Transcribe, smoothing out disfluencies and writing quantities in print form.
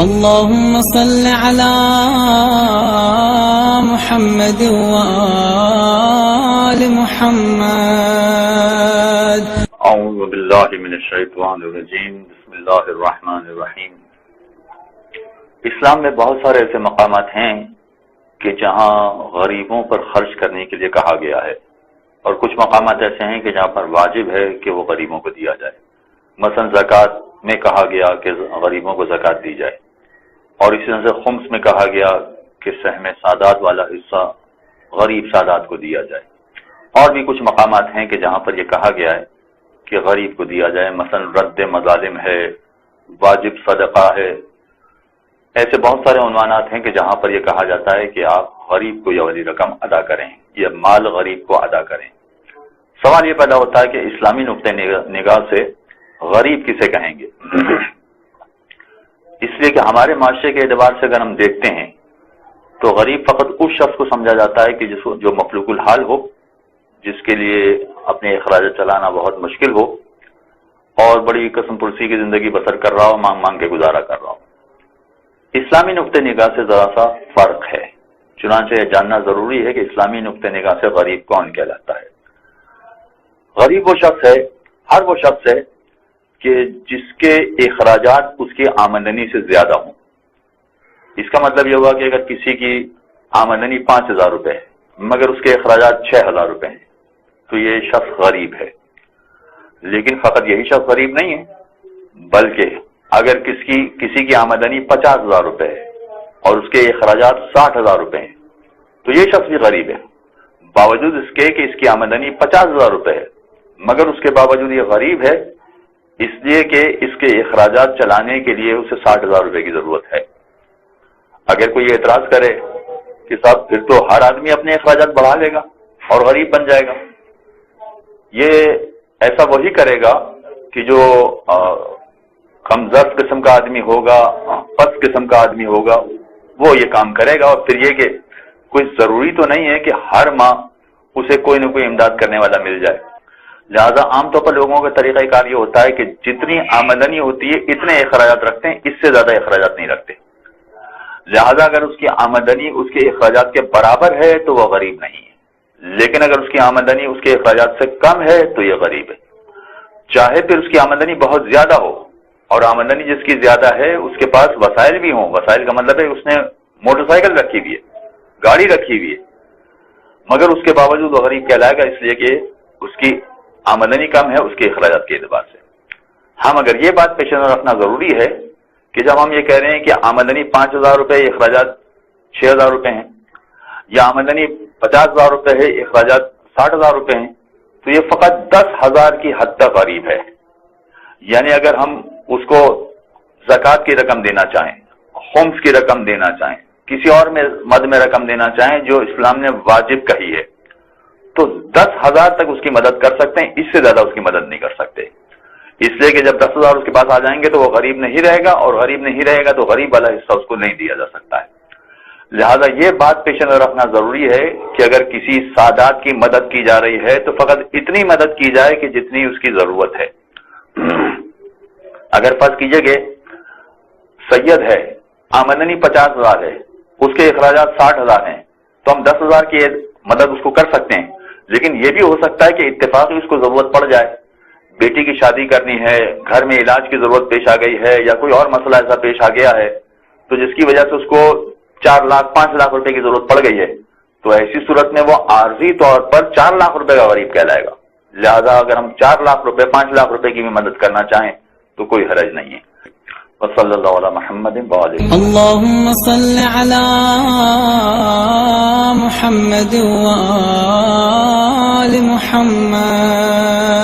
اللهم صل على محمد وآل محمد. اعوذ باللہ من الشیطان الرجیم. بسم اللہ الرحمن الرحیم. اسلام میں بہت سارے ایسے مقامات ہیں کہ جہاں غریبوں پر خرچ کرنے کے لیے کہا گیا ہے، اور کچھ مقامات ایسے ہیں کہ جہاں پر واجب ہے کہ وہ غریبوں کو دیا جائے. مثلا زکوٰۃ میں کہا گیا کہ غریبوں کو زکوٰۃ دی جائے، اور اسی طرح سے خمس میں کہا گیا کہ سہم سادات والا حصہ غریب سادات کو دیا جائے. اور بھی کچھ مقامات ہیں کہ جہاں پر یہ کہا گیا ہے کہ غریب کو دیا جائے، مثلا رد مظالم ہے، واجب صدقہ ہے. ایسے بہت سارے عنوانات ہیں کہ جہاں پر یہ کہا جاتا ہے کہ آپ غریب کو یہ والی رقم ادا کریں، یہ مال غریب کو ادا کریں. سوال یہ پیدا ہوتا ہے کہ اسلامی نقطۂ نگاہ سے غریب کسے کہیں گے؟ اس لیے کہ ہمارے معاشرے کے اعتبار سے اگر ہم دیکھتے ہیں تو غریب فقط اس شخص کو سمجھا جاتا ہے کہ جو مفلوک الحال ہو، جس کے لیے اپنے اخراجات چلانا بہت مشکل ہو، اور بڑی قسم پرسی کی زندگی بسر کر رہا ہو، مانگ مانگ کے گزارا کر رہا ہو. اسلامی نقطۂ نگاہ سے ذرا سا فرق ہے، چنانچہ یہ جاننا ضروری ہے کہ اسلامی نقطۂ نگاہ سے غریب کون کہلاتا ہے. غریب وہ شخص ہے، ہر وہ شخص ہے کہ جس کے اخراجات اس کی آمدنی سے زیادہ ہوں. اس کا مطلب یہ ہوا کہ اگر کسی کی آمدنی 5,000 روپے ہے مگر اس کے اخراجات 6,000 روپے ہیں تو یہ شخص غریب ہے. لیکن فقط یہی شخص غریب نہیں ہے، بلکہ اگر کسی کی آمدنی 50,000 روپے ہے اور اس کے اخراجات 60,000 روپے ہیں تو یہ شخص بھی غریب ہے. باوجود اس کے کہ اس کی آمدنی 50,000 روپے ہے مگر اس کے باوجود یہ غریب ہے، اس لیے کہ اس کے اخراجات چلانے کے لیے اسے 60,000 روپے کی ضرورت ہے. اگر کوئی اعتراض کرے کہ صاحب پھر تو ہر آدمی اپنے اخراجات بڑھا لے گا اور غریب بن جائے گا، یہ ایسا وہی کرے گا کہ جو کم ظرف قسم کا آدمی ہوگا، پست قسم کا آدمی ہوگا، وہ یہ کام کرے گا. اور پھر یہ کہ کوئی ضروری تو نہیں ہے کہ ہر ماہ اسے کوئی نہ کوئی امداد کرنے والا مل جائے. لہذا عام طور پر لوگوں کا طریقہ کار یہ ہوتا ہے کہ جتنی آمدنی ہوتی ہے اتنے اخراجات رکھتے ہیں، اس سے زیادہ اخراجات نہیں رکھتے. لہذا اگر اس کی آمدنی اس کے اخراجات کے برابر ہے تو وہ غریب نہیں ہے، لیکن اگر اس کی آمدنی اس کے اخراجات سے کم ہے تو یہ غریب ہے. چاہے پھر اس کی آمدنی بہت زیادہ ہو، اور آمدنی جس کی زیادہ ہے اس کے پاس وسائل بھی ہوں. وسائل کا مطلب ہے اس نے موٹر سائیکل رکھی ہوئی ہے، گاڑی رکھی ہوئی ہے، مگر اس کے باوجود وہ غریب کہلائے گا، اس لیے کہ اس کی آمدنی کم ہے اس کے اخراجات کے اعتبار سے. ہم اگر یہ بات پیش نظر رکھنا ضروری ہے کہ جب ہم یہ کہہ رہے ہیں کہ آمدنی 5,000 روپے، اخراجات 6,000 روپے ہیں، یا آمدنی 50,000 روپے ہے، اخراجات 60,000 روپے ہیں، تو یہ فقط 10,000 کی حد تک غریب ہے. یعنی اگر ہم اس کو زکوٰۃ کی رقم دینا چاہیں، خمس کی رقم دینا چاہیں، کسی اور مد میں رقم دینا چاہیں جو اسلام نے واجب کہی ہے، تو 10,000 تک اس کی مدد کر سکتے ہیں، اس سے زیادہ اس کی مدد نہیں کر سکتے. اس لیے کہ جب 10,000 اس کے پاس آ جائیں گے تو وہ غریب نہیں رہے گا، اور غریب نہیں رہے گا تو غریب والا حصہ اس کو نہیں دیا جا سکتا ہے. لہذا یہ بات پیش نظر رکھنا ضروری ہے کہ اگر کسی سادات کی مدد کی جا رہی ہے تو فقط اتنی مدد کی جائے کہ جتنی اس کی ضرورت ہے. اگر فرض کیجئے کہ سید ہے، آمدنی 50,000 ہے، اس کے اخراجات 60,000 ہیں، تو ہم 10,000 کی مدد اس کو کر سکتے ہیں. لیکن یہ بھی ہو سکتا ہے کہ اتفاقی اس کو ضرورت پڑ جائے، بیٹی کی شادی کرنی ہے، گھر میں علاج کی ضرورت پیش آ گئی ہے، یا کوئی اور مسئلہ ایسا پیش آ گیا ہے تو جس کی وجہ سے اس کو 4 لاکھ 5 لاکھ روپے کی ضرورت پڑ گئی ہے، تو ایسی صورت میں وہ عارضی طور پر 4 لاکھ روپے کا غریب کہلائے گا. لہذا اگر ہم 4 لاکھ روپے 5 لاکھ روپے کی بھی مدد کرنا چاہیں تو کوئی حرج نہیں ہے. وصلی اللہ علی محمد وآلہ. اللهم صل على محمد وآل محمد.